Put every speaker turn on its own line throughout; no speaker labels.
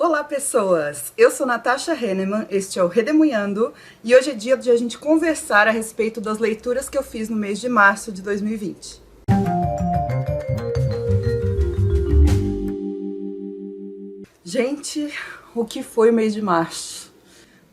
Olá pessoas, eu sou Natasha Henneman, este é o Redemunhando e hoje é dia de a gente conversar a respeito das leituras que eu fiz no mês de março de 2020. Gente, o que foi o mês de março?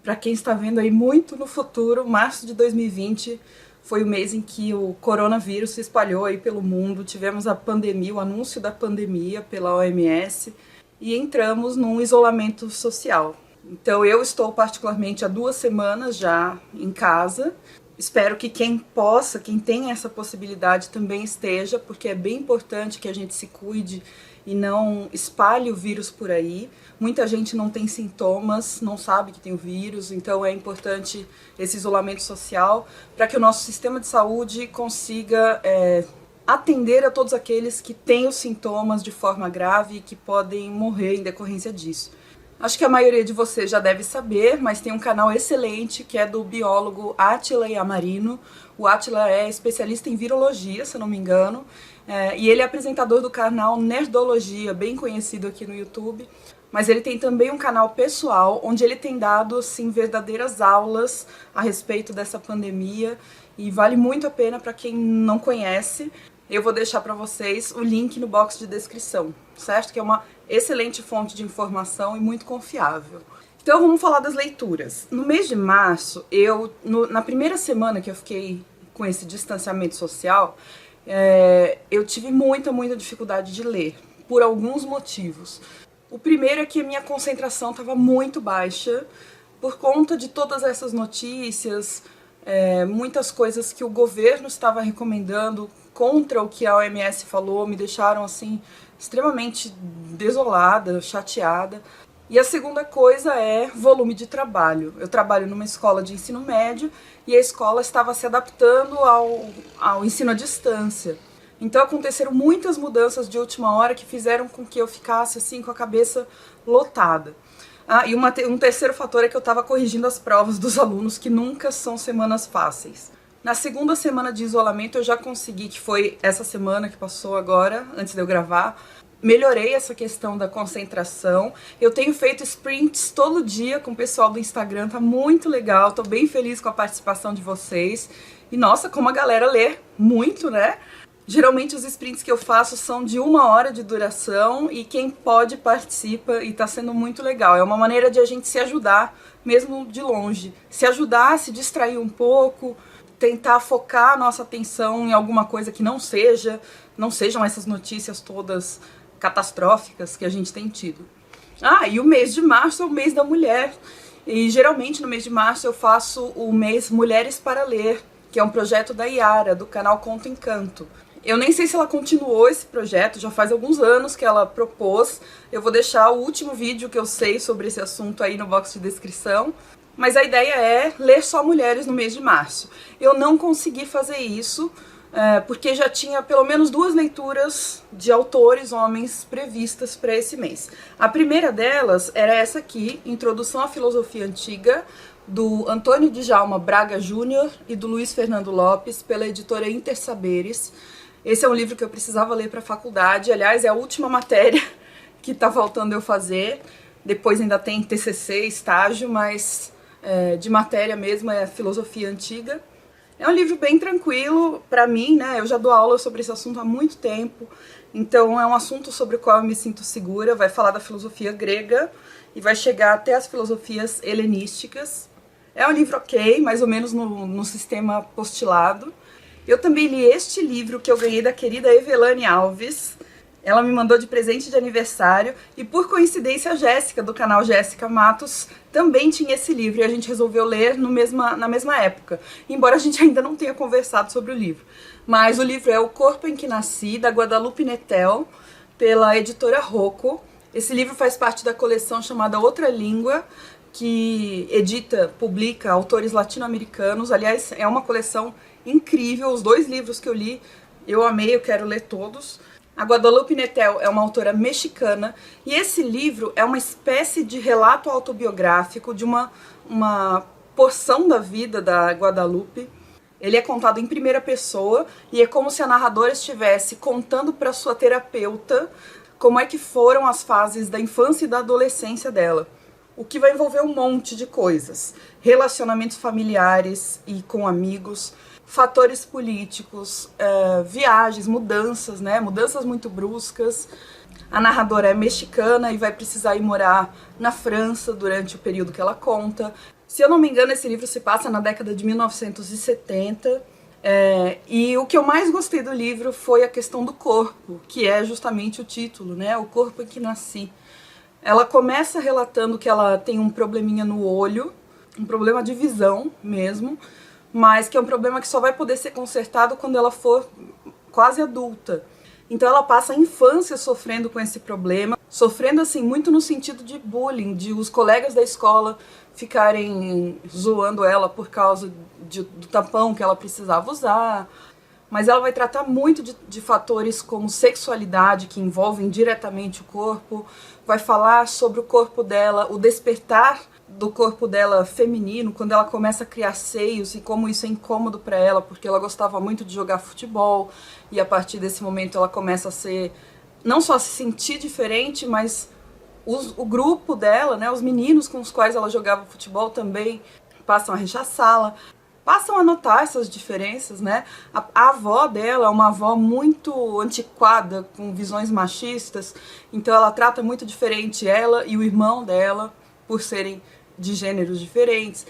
Para quem está vendo aí muito no futuro, março de 2020 foi o mês em que o coronavírus se espalhou aí pelo mundo, tivemos a pandemia, o anúncio da pandemia pela OMS e entramos num isolamento social. Então eu estou particularmente há 2 semanas já em casa. Espero que quem possa, quem tem essa possibilidade também esteja, porque é bem importante que a gente se cuide e não espalhe o vírus por aí. Muita gente não tem sintomas, não sabe que tem o vírus, então é importante esse isolamento social para que o nosso sistema de saúde consiga atender a todos aqueles que têm os sintomas de forma grave e que podem morrer em decorrência disso. Acho que a maioria de vocês já deve saber, mas tem um canal excelente que é do biólogo Átila Yamarino. O Átila é especialista em virologia, se eu não me engano, e ele é apresentador do canal Nerdologia, bem conhecido aqui no YouTube. Mas ele tem também um canal pessoal, onde ele tem dado, assim, verdadeiras aulas a respeito dessa pandemia, e vale muito a pena para quem não conhece. Eu vou deixar para vocês o link no box de descrição, certo? Que é uma excelente fonte de informação e muito confiável. Então vamos falar das leituras. No mês de março, na primeira semana que eu fiquei com esse distanciamento social, eu tive muita dificuldade de ler, por alguns motivos. O primeiro é que a minha concentração estava muito baixa, por conta de todas essas notícias, muitas coisas que o governo estava recomendando contra o que a OMS falou, me deixaram assim extremamente desolada, chateada. E a segunda coisa é volume de trabalho. Eu trabalho numa escola de ensino médio e a escola estava se adaptando ao ensino à distância. Então aconteceram muitas mudanças de última hora que fizeram com que eu ficasse assim com a cabeça lotada. E um terceiro fator é que eu estava corrigindo as provas dos alunos, que nunca são semanas fáceis. Na segunda semana de isolamento eu já consegui, que foi essa semana que passou agora, antes de eu gravar, melhorei essa questão da concentração. Eu tenho feito sprints todo dia com o pessoal do Instagram, tá muito legal, tô bem feliz com a participação de vocês. E nossa, como a galera lê muito, né? Geralmente os sprints que eu faço são de 1 hora de duração e quem pode participa e tá sendo muito legal. É uma maneira de a gente se ajudar, mesmo de longe. Se ajudar, se distrair um pouco, tentar focar a nossa atenção em alguma coisa que não sejam essas notícias todas catastróficas que a gente tem tido. E o mês de março é o mês da mulher. E geralmente no mês de março eu faço o mês Mulheres para Ler, que é um projeto da Yara, do canal Conto Encanto. Eu nem sei se ela continuou esse projeto, já faz alguns anos que ela propôs. Eu vou deixar o último vídeo que eu sei sobre esse assunto aí no box de descrição. Mas a ideia é ler só mulheres no mês de março. Eu não consegui fazer isso, porque já tinha pelo menos 2 leituras de autores homens previstas para esse mês. A primeira delas era essa aqui, Introdução à Filosofia Antiga, do Antônio Djalma Braga Júnior e do Luiz Fernando Lopes, pela editora Intersaberes. Esse é um livro que eu precisava ler para a faculdade, aliás, é a última matéria que está faltando eu fazer. Depois ainda tem TCC, estágio, mas de matéria mesmo é Filosofia Antiga. É um livro bem tranquilo para mim, né? Eu já dou aula sobre esse assunto há muito tempo, então é um assunto sobre o qual eu me sinto segura. Vai falar da filosofia grega e vai chegar até as filosofias helenísticas. É um livro ok, mais ou menos no sistema postilado. Eu também li este livro que eu ganhei da querida Evelane Alves. Ela me mandou de presente de aniversário e, por coincidência, a Jéssica, do canal Jéssica Matos, também tinha esse livro e a gente resolveu ler na mesma época, embora a gente ainda não tenha conversado sobre o livro. Mas o livro é O Corpo em que Nasci, da Guadalupe Nettel, pela editora Rocco. Esse livro faz parte da coleção chamada Outra Língua, que publica autores latino-americanos. Aliás, é uma coleção incrível, os 2 livros que eu li, eu amei, eu quero ler todos. A Guadalupe Nettel é uma autora mexicana e esse livro é uma espécie de relato autobiográfico de uma porção da vida da Guadalupe. Ele é contado em primeira pessoa e é como se a narradora estivesse contando para sua terapeuta como é que foram as fases da infância e da adolescência dela. O que vai envolver um monte de coisas. Relacionamentos familiares e com amigos, fatores políticos, viagens, mudanças, né? Mudanças muito bruscas. A narradora é mexicana e vai precisar ir morar na França durante o período que ela conta. Se eu não me engano, esse livro se passa na década de 1970. E o que eu mais gostei do livro foi a questão do corpo, que é justamente o título, né? O corpo em que nasci. Ela começa relatando que ela tem um probleminha no olho, um problema de visão mesmo, mas que é um problema que só vai poder ser consertado quando ela for quase adulta. Então ela passa a infância sofrendo com esse problema, sofrendo assim muito no sentido de bullying, de os colegas da escola ficarem zoando ela por causa do tapão que ela precisava usar. Mas ela vai tratar muito de fatores como sexualidade, que envolvem diretamente o corpo, vai falar sobre o corpo dela, o despertar do corpo dela feminino, quando ela começa a criar seios e como isso é incômodo para ela, porque ela gostava muito de jogar futebol e a partir desse momento ela começa a ser, não só se sentir diferente, mas o grupo dela, né, os meninos com os quais ela jogava futebol também passam a rechaçá-la, passam a notar essas diferenças, né? A avó dela é uma avó muito antiquada, com visões machistas, então ela trata muito diferente ela e o irmão dela, por serem de gêneros diferentes.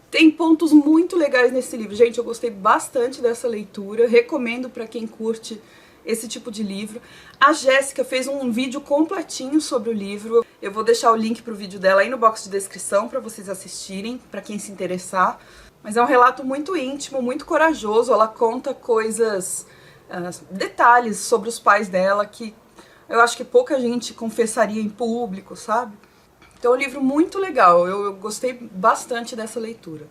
Tem pontos muito legais nesse livro. Gente, eu gostei bastante dessa leitura, recomendo para quem curte esse tipo de livro. A Jéssica fez um vídeo completinho sobre o livro. Eu vou deixar o link pro vídeo dela aí no box de descrição para vocês assistirem, para quem se interessar. Mas é um relato muito íntimo, muito corajoso. Ela conta coisas, detalhes sobre os pais dela que eu acho que pouca gente confessaria em público, sabe? Então é um livro muito legal, eu gostei bastante dessa leitura.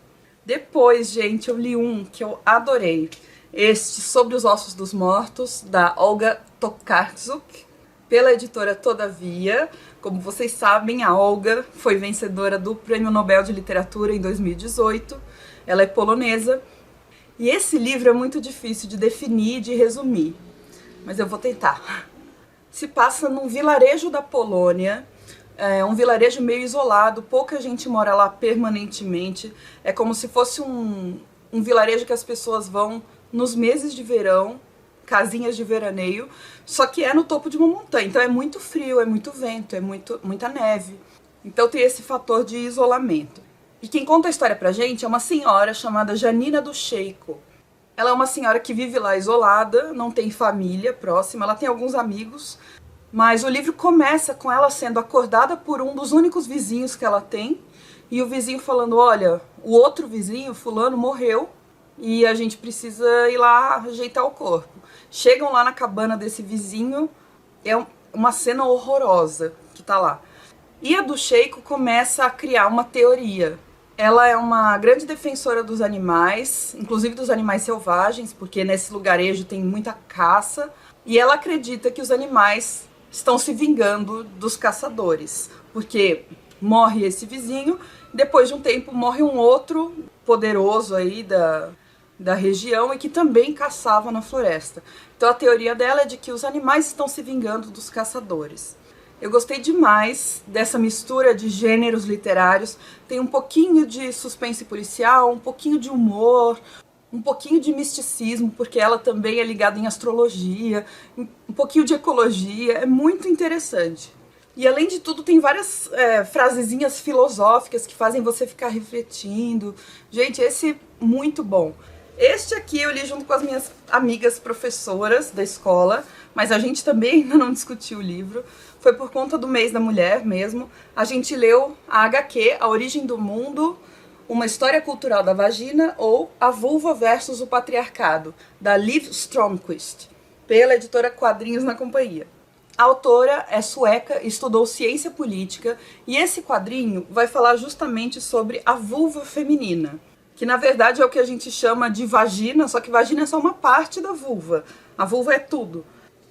Depois, gente, eu li um que eu adorei. Este, Sobre os Ossos dos Mortos, da Olga Tokarczuk, pela editora Todavia. Como vocês sabem, a Olga foi vencedora do Prêmio Nobel de Literatura em 2018. Ela é polonesa. E esse livro é muito difícil de definir e de resumir, mas eu vou tentar. Se passa num vilarejo da Polônia, um vilarejo meio isolado, pouca gente mora lá permanentemente. É como se fosse um vilarejo que as pessoas vão nos meses de verão, casinhas de veraneio, só que é no topo de uma montanha, então é muito frio, é muito vento, é muita neve. Então tem esse fator de isolamento. E quem conta a história pra gente é uma senhora chamada Janina Duszejko. Ela é uma senhora que vive lá isolada, não tem família próxima, ela tem alguns amigos, mas o livro começa com ela sendo acordada por um dos únicos vizinhos que ela tem, e o vizinho falando, olha, o outro vizinho, fulano, morreu, e a gente precisa ir lá ajeitar o corpo. Chegam lá na cabana desse vizinho, é uma cena horrorosa que tá lá. E a Duszejko começa a criar uma teoria. Ela é uma grande defensora dos animais, inclusive dos animais selvagens, porque nesse lugarejo tem muita caça, e ela acredita que os animais estão se vingando dos caçadores, porque morre esse vizinho, depois de um tempo morre um outro poderoso aí da região e que também caçava na floresta. Então a teoria dela é de que os animais estão se vingando dos caçadores. Eu gostei demais dessa mistura de gêneros literários, tem um pouquinho de suspense policial, um pouquinho de humor, um pouquinho de misticismo, porque ela também é ligada em astrologia, um pouquinho de ecologia, é muito interessante. E além de tudo tem várias frasezinhas filosóficas que fazem você ficar refletindo. Gente, esse é muito bom. Este aqui eu li junto com as minhas amigas professoras da escola, mas a gente também ainda não discutiu o livro. Foi por conta do mês da mulher mesmo. A gente leu a HQ, A Origem do Mundo, Uma História Cultural da Vagina, ou A Vulva versus o Patriarcado, da Liv Stromquist, pela editora Quadrinhos na Companhia. A autora é sueca, estudou ciência política, e esse quadrinho vai falar justamente sobre a vulva feminina, que na verdade é o que a gente chama de vagina, só que vagina é só uma parte da vulva. A vulva é tudo.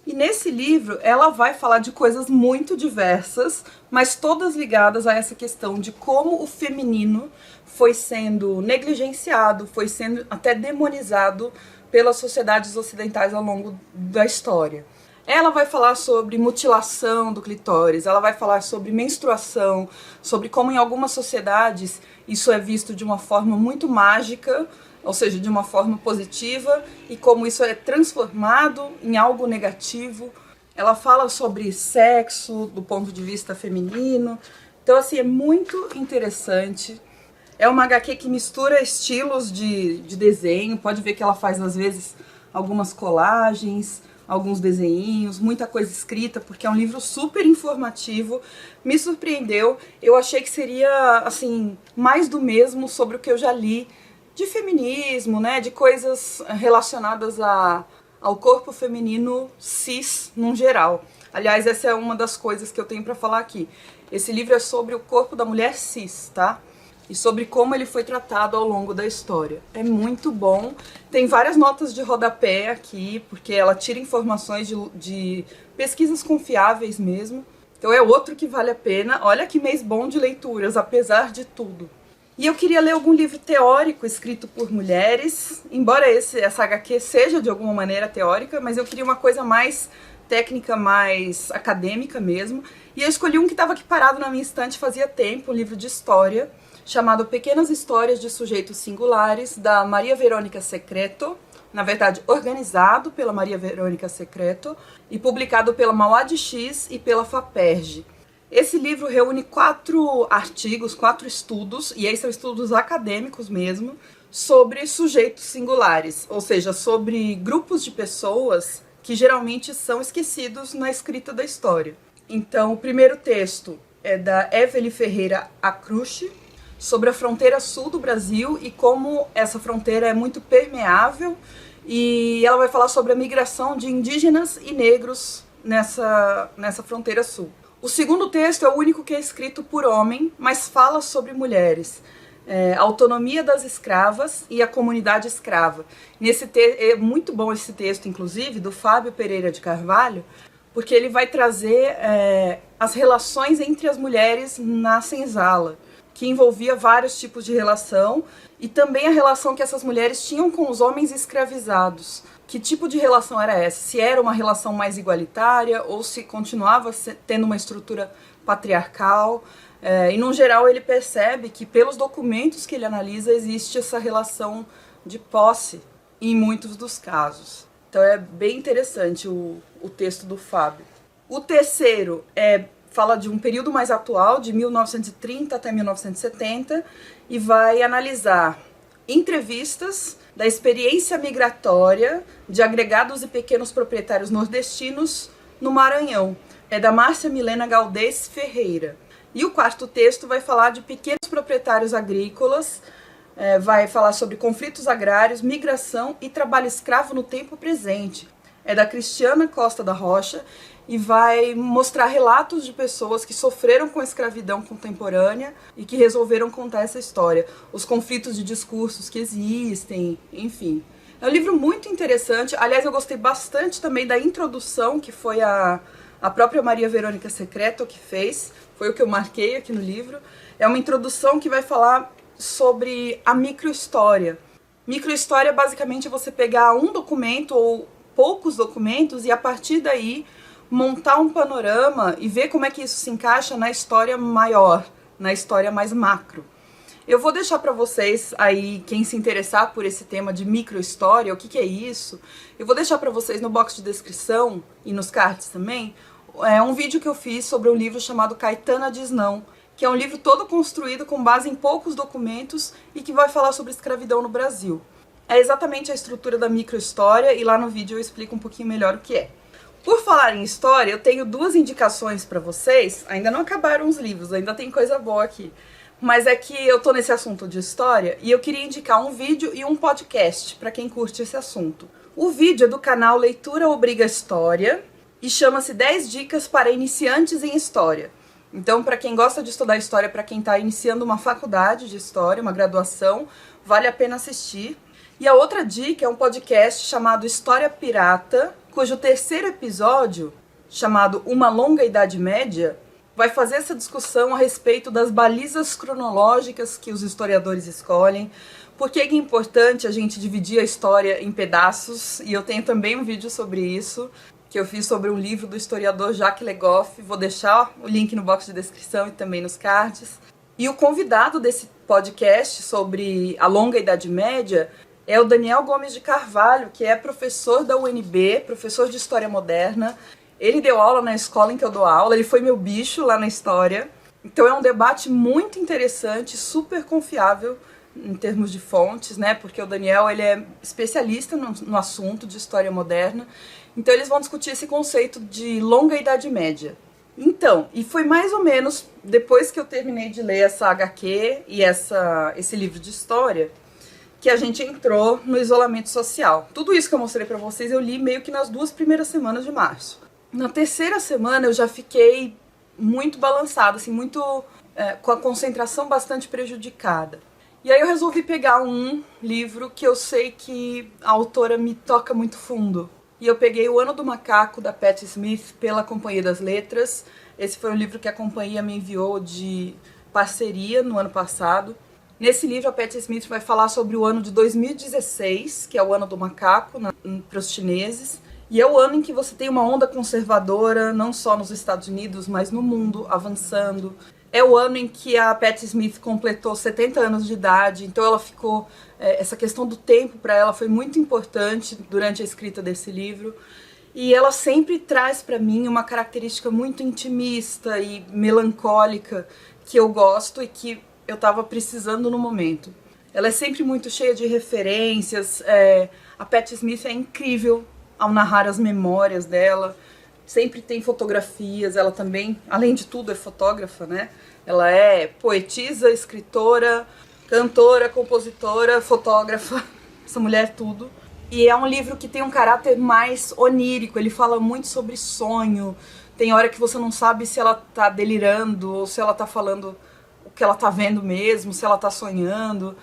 E nesse livro ela vai falar de coisas muito diversas, mas todas ligadas a essa questão de como o feminino foi sendo negligenciado, foi sendo até demonizado pelas sociedades ocidentais ao longo da história. Ela vai falar sobre mutilação do clitóris, ela vai falar sobre menstruação, sobre como em algumas sociedades isso é visto de uma forma muito mágica, ou seja, de uma forma positiva, e como isso é transformado em algo negativo. Ela fala sobre sexo do ponto de vista feminino. Então, assim, é muito interessante. É uma HQ que mistura estilos de desenho. Pode ver que ela faz, às vezes, algumas colagens, alguns desenhinhos, muita coisa escrita, porque é um livro super informativo. Me surpreendeu. Eu achei que seria, assim, mais do mesmo sobre o que eu já li de feminismo, né? De coisas relacionadas ao corpo feminino cis, num geral. Aliás, essa é uma das coisas que eu tenho para falar aqui. Esse livro é sobre o corpo da mulher cis, tá? E sobre como ele foi tratado ao longo da história. É muito bom. Tem várias notas de rodapé aqui, porque ela tira informações de pesquisas confiáveis mesmo. Então é outro que vale a pena. Olha que mês bom de leituras, apesar de tudo. E eu queria ler algum livro teórico escrito por mulheres, embora essa HQ seja de alguma maneira teórica, mas eu queria uma coisa mais técnica, mais acadêmica mesmo. E eu escolhi um que estava aqui parado na minha estante fazia tempo, um livro de história, chamado Pequenas Histórias de Sujeitos Singulares, da Maria Verônica Secreto, na verdade organizado pela Maria Verônica Secreto e publicado pela Mauad X e pela FAPERJ. Esse livro reúne 4 artigos, 4 estudos, e aí são estudos acadêmicos mesmo, sobre sujeitos singulares, ou seja, sobre grupos de pessoas que geralmente são esquecidos na escrita da história. Então, o primeiro texto é da Evelyn Ferreira Acrucci, sobre a fronteira sul do Brasil e como essa fronteira é muito permeável, e ela vai falar sobre a migração de indígenas e negros nessa fronteira sul. O segundo texto é o único que é escrito por homem, mas fala sobre mulheres. A autonomia das escravas e a comunidade escrava. É muito bom esse texto, inclusive, do Fábio Pereira de Carvalho, porque ele vai trazer as relações entre as mulheres na senzala, que envolvia vários tipos de relação, e também a relação que essas mulheres tinham com os homens escravizados. Que tipo de relação era essa? Se era uma relação mais igualitária ou se continuava tendo uma estrutura patriarcal. E, no geral, ele percebe que, pelos documentos que ele analisa, existe essa relação de posse em muitos dos casos. Então é bem interessante o texto do Fábio. O terceiro fala de um período mais atual, de 1930 até 1970, e vai analisar entrevistas da experiência migratória de agregados e pequenos proprietários nordestinos no Maranhão. É da Márcia Milena Galdês Ferreira. E o quarto texto vai falar de pequenos proprietários agrícolas, vai falar sobre conflitos agrários, migração e trabalho escravo no tempo presente. É da Cristiana Costa da Rocha e vai mostrar relatos de pessoas que sofreram com a escravidão contemporânea e que resolveram contar essa história. Os conflitos de discursos que existem, enfim. É um livro muito interessante. Aliás, eu gostei bastante também da introdução, que foi a própria Maria Verônica Secreto que fez. Foi o que eu marquei aqui no livro. É uma introdução que vai falar sobre a microhistória. Microhistória, basicamente, é você pegar um documento ou poucos documentos e, a partir daí, montar um panorama e ver como é que isso se encaixa na história maior, na história mais macro. Eu vou deixar para vocês aí, quem se interessar por esse tema de microhistória, o que é isso, eu vou deixar para vocês no box de descrição e nos cards também, um vídeo que eu fiz sobre um livro chamado Caetana Diz Não, que é um livro todo construído com base em poucos documentos e que vai falar sobre escravidão no Brasil. É exatamente a estrutura da microhistória e lá no vídeo eu explico um pouquinho melhor o que é. Por falar em história, eu tenho 2 indicações para vocês. Ainda não acabaram os livros, ainda tem coisa boa aqui. Mas é que eu tô nesse assunto de história e eu queria indicar um vídeo e um podcast para quem curte esse assunto. O vídeo é do canal Leitura Obriga História e chama-se 10 dicas para iniciantes em história. Então, para quem gosta de estudar história, para quem está iniciando uma faculdade de história, uma graduação, vale a pena assistir. E a outra dica é um podcast chamado História Pirata, cujo terceiro episódio, chamado Uma Longa Idade Média, vai fazer essa discussão a respeito das balizas cronológicas que os historiadores escolhem, por que é importante a gente dividir a história em pedaços, e eu tenho também um vídeo sobre isso. que eu fiz sobre um livro do historiador Jacques Le Goff. Vou deixar o link no box de descrição e também nos cards. E o convidado desse podcast sobre a longa Idade Média é o Daniel Gomes de Carvalho, que é professor da UNB, professor de História Moderna. Ele deu aula na escola em que eu dou aula, ele foi meu bicho lá na história. Então é um debate muito interessante, super confiável em termos de fontes, né? Porque o Daniel ele é especialista no assunto de História Moderna. Então eles vão discutir esse conceito de longa Idade Média. Então, e foi mais ou menos depois que eu terminei de ler essa HQ e esse livro de história que a gente entrou no isolamento social. Tudo isso que eu mostrei pra vocês eu li meio que nas 2 primeiras semanas de março. Na terceira semana eu já fiquei muito balançada, assim, com a concentração bastante prejudicada. E aí eu resolvi pegar um livro que eu sei que a autora me toca muito fundo. E eu peguei O Ano do Macaco, da Patti Smith, pela Companhia das Letras. Esse foi um livro que a companhia me enviou de parceria no ano passado. Nesse livro, a Patti Smith vai falar sobre o ano de 2016, que é o Ano do Macaco, para os chineses. E é o ano em que você tem uma onda conservadora, não só nos Estados Unidos, mas no mundo, avançando. É o ano em que a Patti Smith completou 70 anos de idade, então ela ficou... essa questão do tempo para ela foi muito importante durante a escrita desse livro. E ela sempre traz para mim uma característica muito intimista e melancólica que eu gosto e que eu estava precisando no momento. Ela é sempre muito cheia de referências, a Patti Smith é incrível ao narrar as memórias dela. Sempre tem fotografias, ela também, além de tudo, é fotógrafa, né? Ela é poetisa, escritora, cantora, compositora, fotógrafa, essa mulher é tudo. E é um livro que tem um caráter mais onírico, ele fala muito sobre sonho. Tem hora que você não sabe se ela tá delirando ou se ela tá falando o que ela tá vendo mesmo, se ela tá sonhando.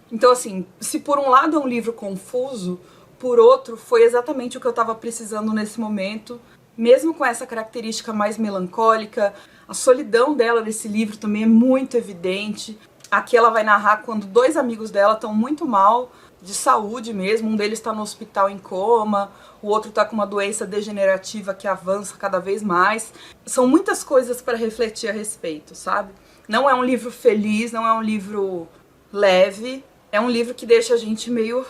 Então, assim, se por um lado é um livro confuso, por outro foi exatamente o que eu tava precisando nesse momento. Mesmo com essa característica mais melancólica, a solidão dela nesse livro também é muito evidente. Aqui ela vai narrar quando 2 amigos dela estão muito mal, de saúde mesmo. Um deles está no hospital em coma, o outro está com uma doença degenerativa que avança cada vez mais. São muitas coisas para refletir a respeito, sabe? Não é um livro feliz, não é um livro leve, é um livro que deixa a gente meio...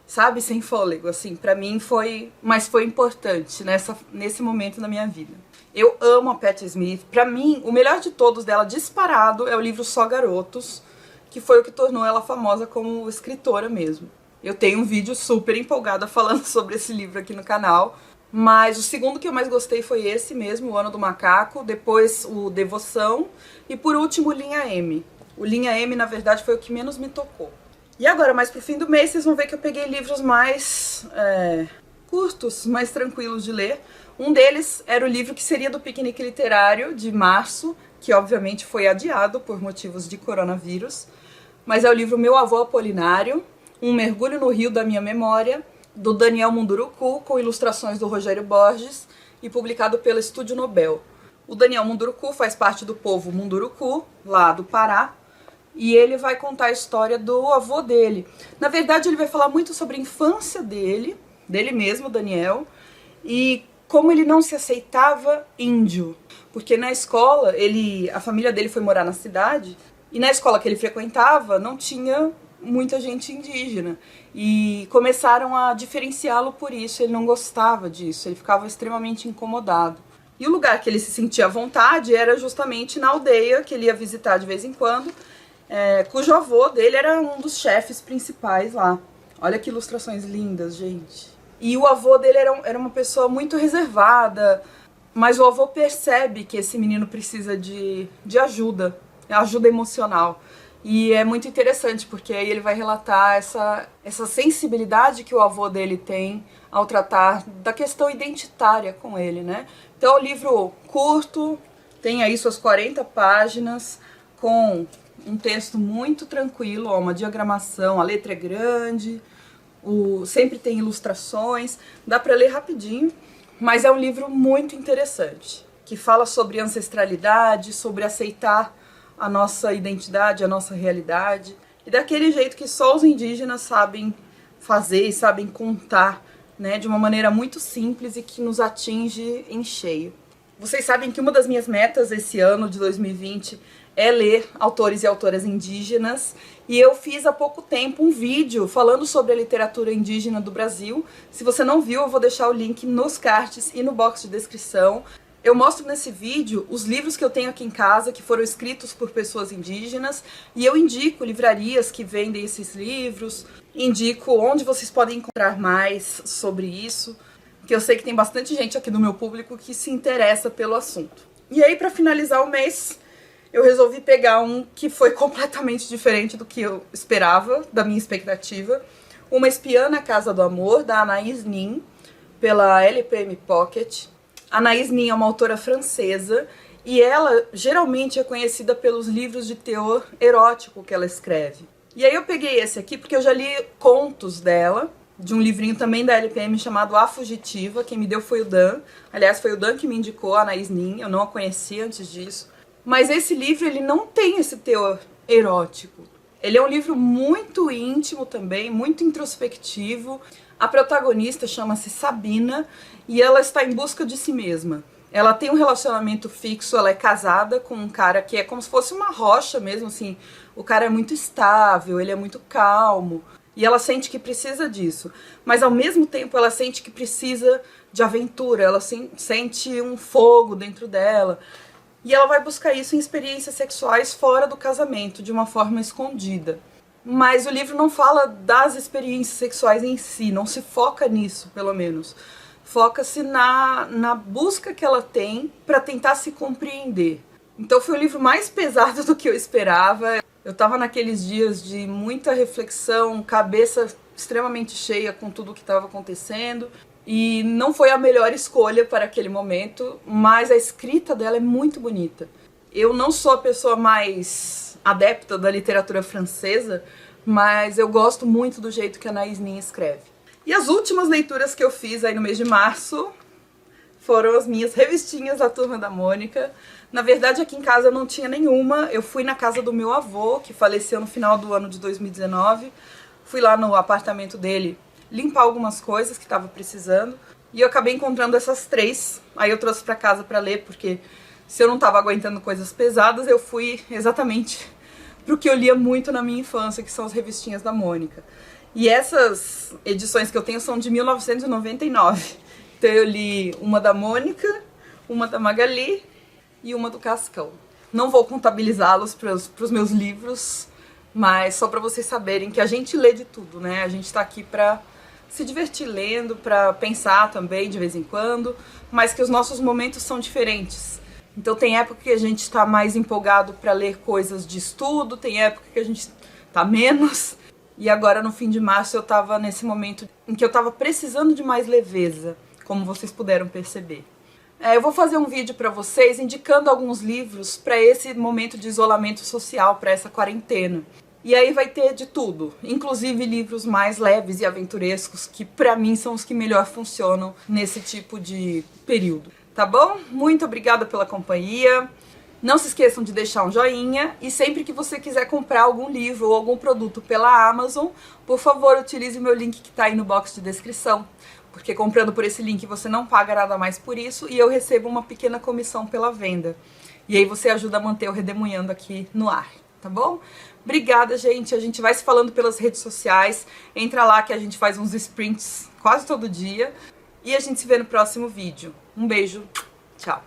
sabe, sem fôlego, assim, pra mim mas foi importante nesse momento da minha vida. Eu amo a Patti Smith, pra mim, o melhor de todos dela, disparado, é o livro Só Garotos, que foi o que tornou ela famosa como escritora mesmo. Eu tenho um vídeo super empolgada falando sobre esse livro aqui no canal, mas o segundo que eu mais gostei foi esse mesmo, O Ano do Macaco, depois o Devoção, e por último o Linha M. O Linha M, na verdade, foi o que menos me tocou. E agora, mais pro fim do mês, vocês vão ver que eu peguei livros mais curtos, mais tranquilos de ler. Um deles era o livro que seria do Piquenique Literário, de março, que obviamente foi adiado por motivos de coronavírus. Mas é o livro Meu Avô Apolinário, Um Mergulho no Rio da Minha Memória, do Daniel Munduruku, com ilustrações do Rogério Borges, e publicado pela Estúdio Nobel. O Daniel Munduruku faz parte do povo Munduruku, lá do Pará, e ele vai contar a história do avô dele. Na verdade, ele vai falar muito sobre a infância dele mesmo, Daniel, e como ele não se aceitava índio. Porque na escola, a família dele foi morar na cidade, e na escola que ele frequentava não tinha muita gente indígena. E começaram a diferenciá-lo por isso, ele não gostava disso, ele ficava extremamente incomodado. E o lugar que ele se sentia à vontade era justamente na aldeia, que ele ia visitar de vez em quando, cujo avô dele era um dos chefes principais lá. Olha que ilustrações lindas, gente. E o avô dele era uma pessoa muito reservada, mas o avô percebe que esse menino precisa de ajuda emocional. E é muito interessante, porque aí ele vai relatar essa sensibilidade que o avô dele tem ao tratar da questão identitária com ele, né? Então é um livro curto, tem aí suas 40 páginas, com um texto muito tranquilo, ó, uma diagramação, a letra é grande, sempre tem ilustrações, dá para ler rapidinho, mas é um livro muito interessante, que fala sobre ancestralidade, sobre aceitar a nossa identidade, a nossa realidade, e daquele jeito que só os indígenas sabem fazer e sabem contar né, de uma maneira muito simples e que nos atinge em cheio. Vocês sabem que uma das minhas metas esse ano de 2020 é ler autores e autoras indígenas, e eu fiz há pouco tempo um vídeo falando sobre a literatura indígena do Brasil. Se você não viu, eu vou deixar o link nos cards e no box de descrição. Eu mostro nesse vídeo os livros que eu tenho aqui em casa, que foram escritos por pessoas indígenas, e eu indico livrarias que vendem esses livros, indico onde vocês podem encontrar mais sobre isso, que eu sei que tem bastante gente aqui do meu público que se interessa pelo assunto. E aí, para finalizar o mês, eu resolvi pegar um que foi completamente diferente do que eu esperava, da minha expectativa. Uma Espiã na Casa do Amor, da Anaïs Nin, pela LPM Pocket. A Anaïs Nin é uma autora francesa e ela geralmente é conhecida pelos livros de teor erótico que ela escreve. E aí eu peguei esse aqui porque eu já li contos dela, de um livrinho também da LPM chamado A Fugitiva. Quem me deu foi o Dan. Aliás, foi o Dan que me indicou a Anaïs Nin, eu não a conhecia antes disso. Mas esse livro, ele não tem esse teor erótico. Ele é um livro muito íntimo também, muito introspectivo. A protagonista chama-se Sabina e ela está em busca de si mesma. Ela tem um relacionamento fixo, ela é casada com um cara que é como se fosse uma rocha mesmo, assim. O cara é muito estável, ele é muito calmo. E ela sente que precisa disso. Mas ao mesmo tempo ela sente que precisa de aventura, ela sente um fogo dentro dela. E ela vai buscar isso em experiências sexuais fora do casamento, de uma forma escondida. Mas o livro não fala das experiências sexuais em si, não se foca nisso, pelo menos. Foca-se na busca que ela tem para tentar se compreender. Então foi um livro mais pesado do que eu esperava. Eu tava naqueles dias de muita reflexão, cabeça extremamente cheia com tudo o que estava acontecendo. E não foi a melhor escolha para aquele momento, mas a escrita dela é muito bonita. Eu não sou a pessoa mais adepta da literatura francesa, mas eu gosto muito do jeito que a Anaïs Nin escreve. E as últimas leituras que eu fiz aí no mês de março foram as minhas revistinhas da Turma da Mônica. Na verdade, aqui em casa eu não tinha nenhuma. Eu fui na casa do meu avô, que faleceu no final do ano de 2019. Fui lá no apartamento dele limpar algumas coisas que estava precisando. E eu acabei encontrando essas 3. Aí eu trouxe pra casa pra ler, porque se eu não tava aguentando coisas pesadas, eu fui exatamente pro que eu lia muito na minha infância, que são as revistinhas da Mônica. E essas edições que eu tenho são de 1999. Então eu li uma da Mônica, uma da Magali e uma do Cascão. Não vou contabilizá-los pros meus livros, mas só pra vocês saberem que a gente lê de tudo, né? A gente tá aqui pra se divertir lendo, pra pensar também de vez em quando, mas que os nossos momentos são diferentes. Então tem época que a gente tá mais empolgado pra ler coisas de estudo, tem época que a gente tá menos. E agora no fim de março eu tava nesse momento em que eu tava precisando de mais leveza, como vocês puderam perceber. Eu vou fazer um vídeo pra vocês indicando alguns livros pra esse momento de isolamento social, pra essa quarentena. E aí vai ter de tudo, inclusive livros mais leves e aventurescos, que pra mim são os que melhor funcionam nesse tipo de período. Tá bom? Muito obrigada pela companhia. Não se esqueçam de deixar um joinha e sempre que você quiser comprar algum livro ou algum produto pela Amazon, por favor, utilize o meu link que tá aí no box de descrição, porque comprando por esse link você não paga nada mais por isso e eu recebo uma pequena comissão pela venda. E aí você ajuda a manter o Redemoinhando aqui no ar, tá bom? Obrigada, gente. A gente vai se falando pelas redes sociais. Entra lá que a gente faz uns sprints quase todo dia. E a gente se vê no próximo vídeo. Um beijo. Tchau.